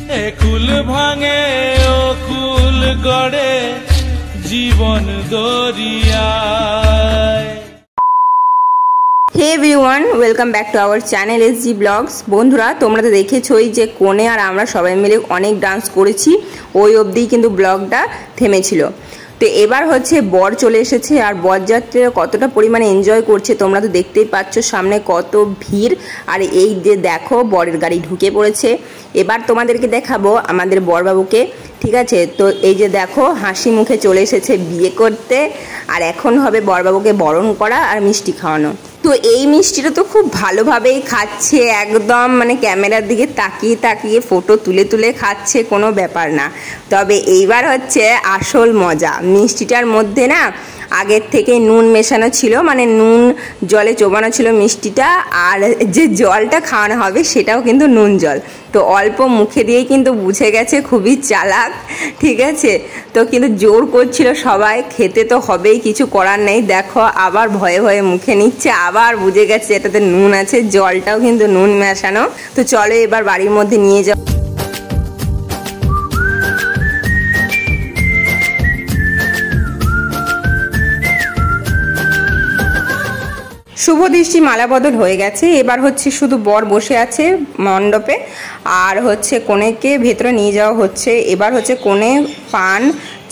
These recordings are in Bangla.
কুল ভাঙে ও কুল গড়ে জীবন দরিয়ায়। Hey everyone, welcome back to our channel SG vlogs. বন্ধুরা, তোমরা তো দেখেছোই যে কোণে আর আমরা সবাই মিলে অনেক ডান্স করেছি, ওই অবধি কিন্তু ব্লগটা থেমেছিল। তো এবার হচ্ছে বর চলে এসেছে আর বরযাত্রীরা কতটা পরিমাণে এনজয় করছে তোমরা তো দেখতেই পাচ্ছ, সামনে কত ভিড়। আর এই যে দেখো বরের গাড়ি ঢুকে পড়েছে। এবার তোমাদেরকে দেখাবো আমাদের বরবাবুকে, ঠিক আছে? তো এই যে দেখো হাসি মুখে চলে এসেছে বিয়ে করতে, আর এখন হবে বরবাবুকে বরণ করা আর মিষ্টি খাওয়ানো। তো এই মিষ্টিটা তো খুব ভালোভাবেই খাচ্ছে, একদম মানে ক্যামেরার দিকে তাকিয়ে তাকিয়ে ফটো তুলে তুলে খাচ্ছে, কোনো ব্যাপার না। তবে এইবার হচ্ছে আসল মজা। মিষ্টিটার মধ্যে না আগের থেকে নুন মেশানো ছিল, মানে নুন জলে চোবানো ছিল মিষ্টিটা, আর যে জলটা খাওয়ানো হবে সেটাও কিন্তু নুন জল। তো অল্প মুখে দিয়েই কিন্তু বুঝে গেছে, খুবই চালাক, ঠিক আছে? তো কিন্তু জোর করছিল সবাই, খেতে তো হবেই, কিছু করার নেই। দেখো আবার ভয়ে ভয়ে মুখে নিচ্ছে, আবার বুঝে গেছে এটাতে নুন আছে, জলটাও কিন্তু নুন মেশানো। তো চলো এবার বাড়ির মধ্যে নিয়ে যাও। শুভ দৃষ্টি মালা বদল হয়ে গেছে। এবার হচ্ছে শুধু বর বসে আছে মণ্ডপে, আর হচ্ছে কনেকে ভেতরে নিয়ে যাওয়া হচ্ছে। এবার হচ্ছে কনে পান,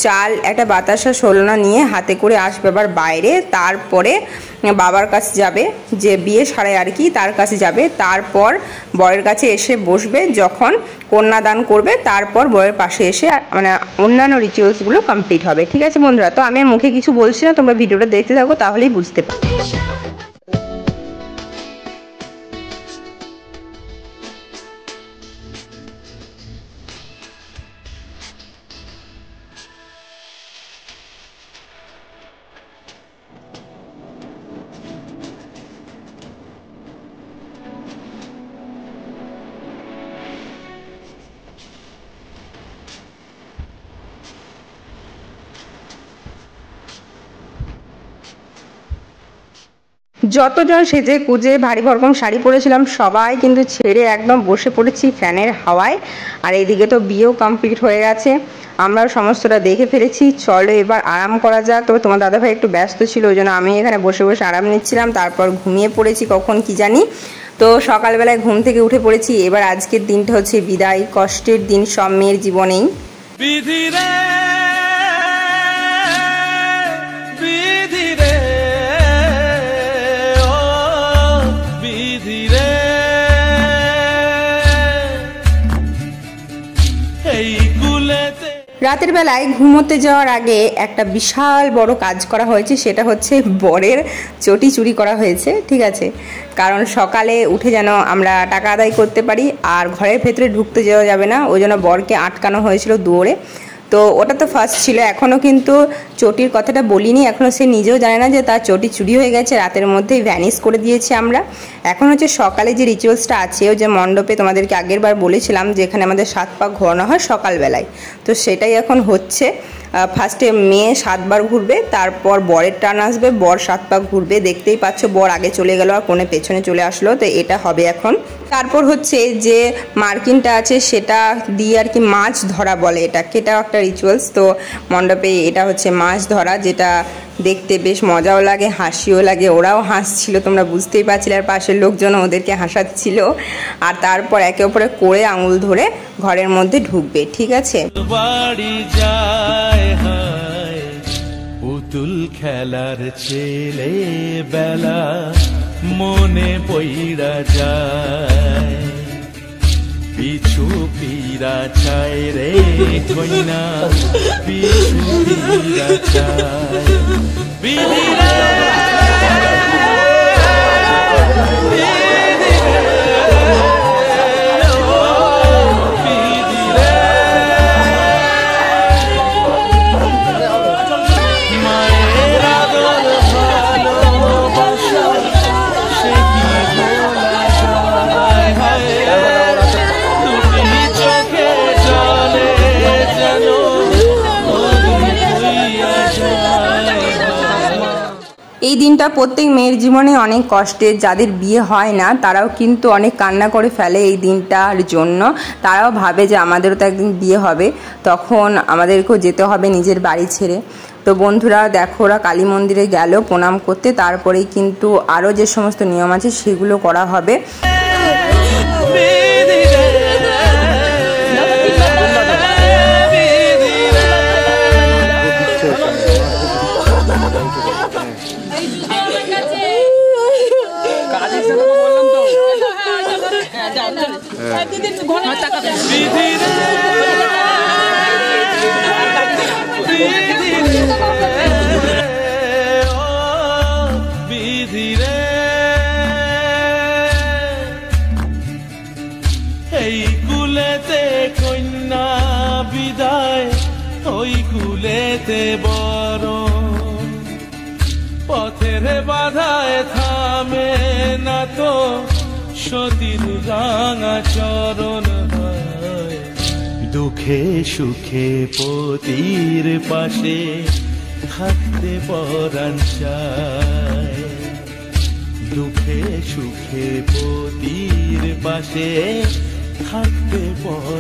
চাল, একটা বাতাসা সোলনা নিয়ে হাতে করে আসবে আবার বাইরে। তারপরে বাবার কাছে যাবে, যে বিয়ে সারায় আর কি, তার কাছে যাবে। তারপর বরের কাছে এসে বসবে, যখন কন্যাদান করবে তারপর বরের পাশে এসে মানে অন্যান্য রিচুয়ালসগুলো কমপ্লিট হবে, ঠিক আছে বন্ধুরা? তো আমি আর মুখে কিছু বলছি না, তোমরা ভিডিওটা দেখতে থাকো, তাহলেই বুঝতে পারবে। যতজন সেজে কুজে ভারী ভরকম শাড়ি পরেছিলাম সবাই কিন্তু ছেড়ে একদম বসে পড়েছি ফ্যানের হাওয়ায়। আর এইদিকে তো বিয়েও কমপ্লিট হয়ে গেছে, আমরাও সমস্তটা দেখে ফেলেছি। চলো এবার আরাম করা যাক। তবে তোমার দাদাভাই একটু ব্যস্ত ছিল, ওই জন্য আমি এখানে বসে বসে আরাম নিচ্ছিলাম। তারপর ঘুমিয়ে পড়েছি কখন কি জানি। তো সকালবেলায় ঘুম থেকে উঠে পড়েছি। এবার আজকের দিনটা হচ্ছে বিদায়, কষ্টের দিন সব মেয়ের জীবনেই। রাতের বেলায় ঘুমোতে যাওয়ার আগে একটা বিশাল বড় কাজ করা হয়েছে, সেটা হচ্ছে বরের চটি চুরি করা হয়েছে, ঠিক আছে? কারণ সকালে উঠে যেন আমরা টাকা আদায় করতে পারি, আর ঘরের ভেতরে ঢুকতে যাওয়া যাবে না, ওই জন্য বরকে আটকানো হয়েছিল দুয়ারে। তো ওটা তো ফার্স্ট ছিল, এখনও কিন্তু চটির কথাটা বলিনি, এখনও সে নিজেও জানে না যে তার চটি চুরি হয়ে গেছে, রাতের মধ্যেই ভ্যানিশ করে দিয়েছি আমরা। এখন হচ্ছে সকালে যে রিচুয়ালসটা আছে, ওই যে মণ্ডপে তোমাদেরকে আগের বার বলেছিলাম যে এখানে আমাদের 7 পাক ঘোরানো হয় সকালবেলায়, তো সেটাই এখন হচ্ছে। ফার্স্টে মেয়ে 7 বার ঘুরবে, তারপর বরের টার্ন আসবে, বর 7 পাক ঘুরবে। দেখতেই পাচ্ছ বর আগে চলে গেল আর কোণে পেছনে চলে আসলো, তো এটা হবে এখন। তারপর হচ্ছে যে মার্কিনটা আছে সেটা দিয়ে আর কি মাছ ধরা বলে এটাকে, এটাও একটা রিচুয়ালস। তো মণ্ডপে এটা হচ্ছে মাছ ধরা, যেটা দেখতে বেশ মজাও লাগে, হাসিও লাগে। ওরাও হাসছিল, তোমরা বুঝতেই পারছিলে, আর পাশের লোকজন ওদেরকে হাসাচ্ছিল। আর তারপর একে অপরে করে আঙুল ধরে ঘরের মধ্যে ঢুকবে, ঠিক আছে? বাড়ি যায় হায় পুতুল খেলার ছেলে বেলা মনে পইরা যায়, পিছু পীরা চায় রে কইনা, পিছু পীরা চায় বিধিরা। এই দিনটা প্রত্যেক মেয়ের জীবনে অনেক কষ্টের। যাদের বিয়ে হয় না তারাও কিন্তু অনেক কান্না করে ফেলে এই দিনটার জন্য। তারাও ভাবে যে আমাদেরও তো একদিন বিয়ে হবে, তখন আমাদেরকেও যেতে হবে নিজের বাড়ি ছেড়ে। তো বন্ধুরা দেখো, ওরা কালী মন্দিরে গেল প্রণাম করতে, তারপরেই কিন্তু আরও যে সমস্ত নিয়ম আছে সেগুলো করা হবে। এই কুলেতে কন্যা বিদায়, ওই কুলেতে বড় পথের বাধায় থামে না তো সতীর রাঙা চরণ। দুঃখে সুখে পতির পাশে থাকতে পরাণ চায়, দুঃখে সুখে পতির পাশে থাকতে পরাণ।